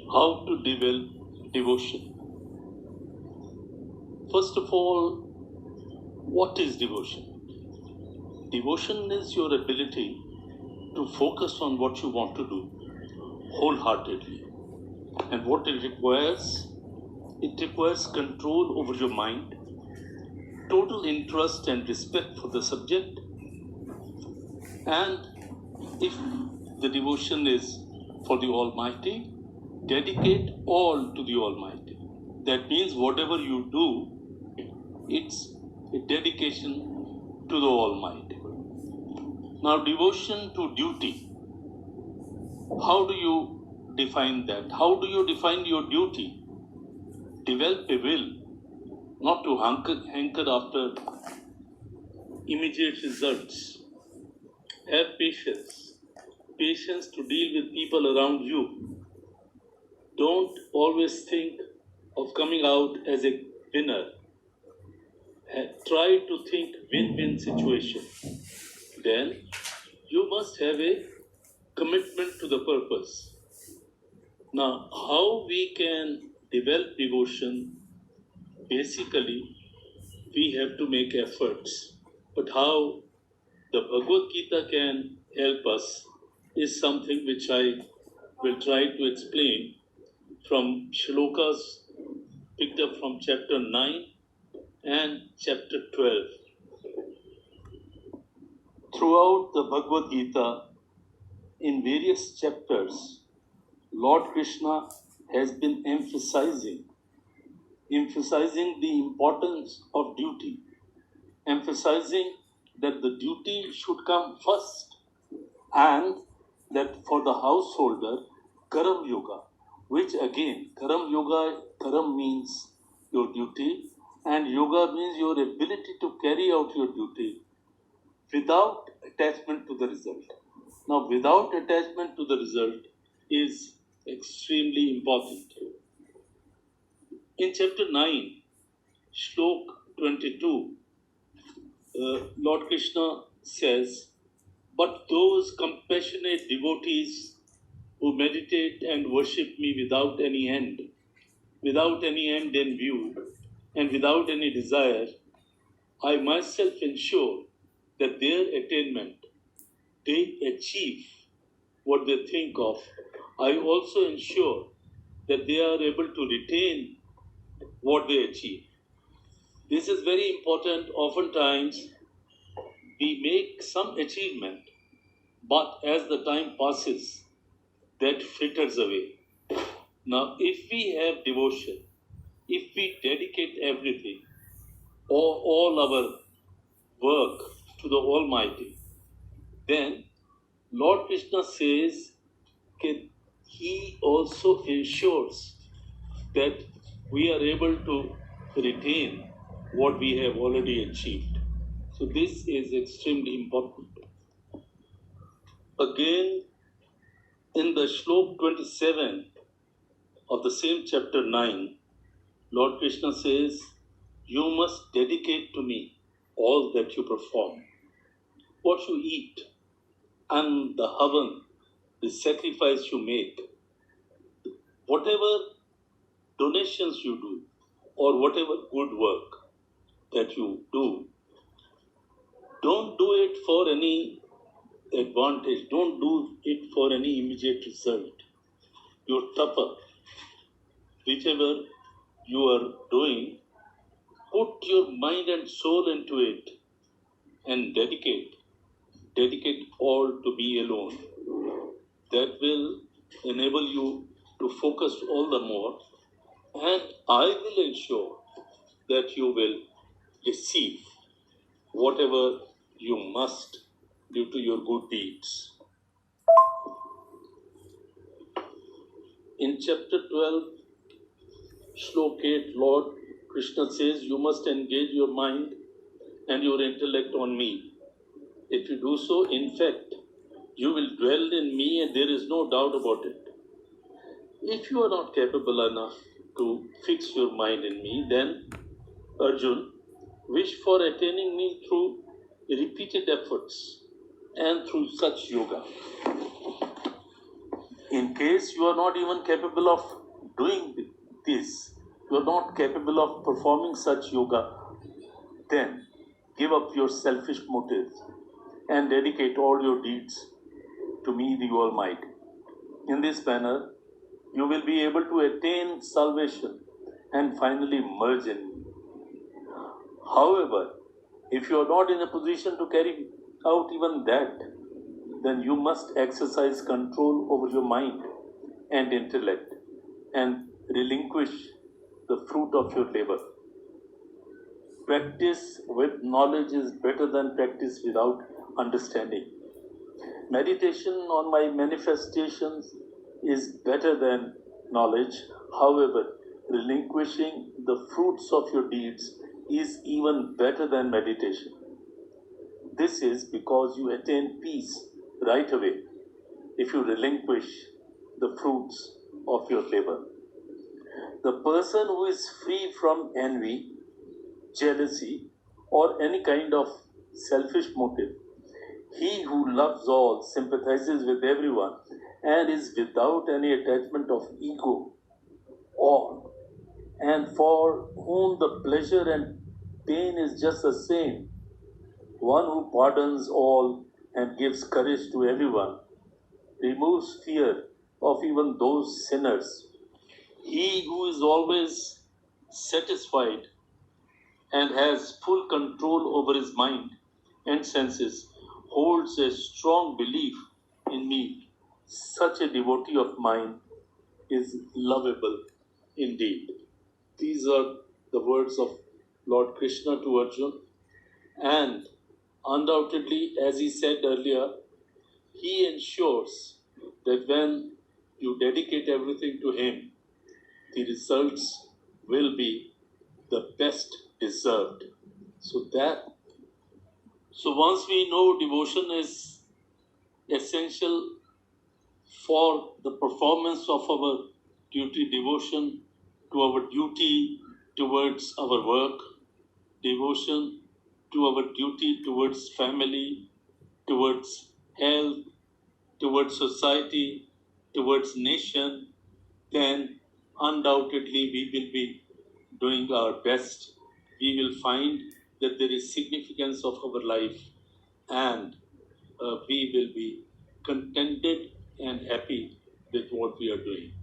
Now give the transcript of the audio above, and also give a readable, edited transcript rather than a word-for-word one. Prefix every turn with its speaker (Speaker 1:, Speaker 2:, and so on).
Speaker 1: How to develop devotion? First of all, what is devotion? Devotion is your ability to focus on what you want to do wholeheartedly. And what it requires control over your mind, total interest and respect for the subject, and if the devotion is for the Almighty, dedicate all to the Almighty. That means whatever you do, it's a dedication to the Almighty. Now, devotion to duty. How do you define that? How do you define your duty? Develop a will, not to hanker after immediate results. Have patience to deal with people around you. Don't always think of coming out as a winner. Try to think win-win situation. Then you must have a commitment to the purpose. Now, how we can develop devotion? Basically, we have to make efforts. But how the Bhagavad Gita can help us is something which I will try to explain from shlokas picked up from chapter 9 and chapter 12. Throughout the Bhagavad Gita, in various chapters, Lord Krishna has been emphasizing the importance of duty, emphasizing that the duty should come first, and that for the householder, Karam Yoga, which again, Karam means your duty, and Yoga means your ability to carry out your duty without attachment to the result. Now, without attachment to the result is extremely important. In chapter 9, Shlok 22, Lord Krishna says, "But those compassionate devotees who meditate and worship me without any end in view, and without any desire, I myself ensure that their attainment, they achieve what they think of. I also ensure that they are able to retain what they achieve." This is very important. Oftentimes, we make some achievement, but as the time passes, that fritters away. Now, if we have devotion, if we dedicate everything, or all our work to the Almighty, then Lord Krishna says that He also ensures that we are able to retain what we have already achieved. So this is extremely important. Again, in the Shlok 27 of the same chapter 9, Lord Krishna says, "You must dedicate to me all that you perform, what you eat, and the havan, the sacrifice you make, whatever donations you do, or whatever good work that you do. Don't do it for any advantage, don't do it for any immediate result. Your tapa, whichever you are doing, put your mind and soul into it and dedicate all to be alone. That will enable you to focus all the more, and I will ensure that you will receive whatever you must due to your good deeds." In chapter 12, Shlok 8, Lord Krishna says, "You must engage your mind and your intellect on me. If you do so, in fact, you will dwell in me, and there is no doubt about it. If you are not capable enough to fix your mind in me, then, Arjun, wish for attaining me through repeated efforts and through such yoga." In case you are not even capable of doing this, you are not capable of performing such yoga, then give up your selfish motives and dedicate all your deeds to me, the Almighty. In this manner, you will be able to attain salvation and finally merge in me. However, if you are not in a position to carry out even that, then you must exercise control over your mind and intellect and relinquish the fruit of your labor. Practice with knowledge is better than practice without understanding. Meditation on my manifestations is better than knowledge. However, relinquishing the fruits of your deeds is even better than meditation. This is because you attain peace right away if you relinquish the fruits of your labor. The person who is free from envy, jealousy, or any kind of selfish motive, he who loves all, sympathizes with everyone, and is without any attachment of ego, all, and for whom the pleasure and pain is just the same, one who pardons all and gives courage to everyone, removes fear of even those sinners. He who is always satisfied and has full control over his mind and senses holds a strong belief in me. Such a devotee of mine is lovable indeed. These are the words of Lord Krishna to Arjun, and undoubtedly, as he said earlier, he ensures that when you dedicate everything to him, the results will be the best deserved. So once we know devotion is essential for the performance of our duty, devotion to our duty towards our work, devotion to our duty towards family, towards health, towards society, towards nation, then undoubtedly we will be doing our best. We will find that there is significance of our life, and we will be contented and happy with what we are doing.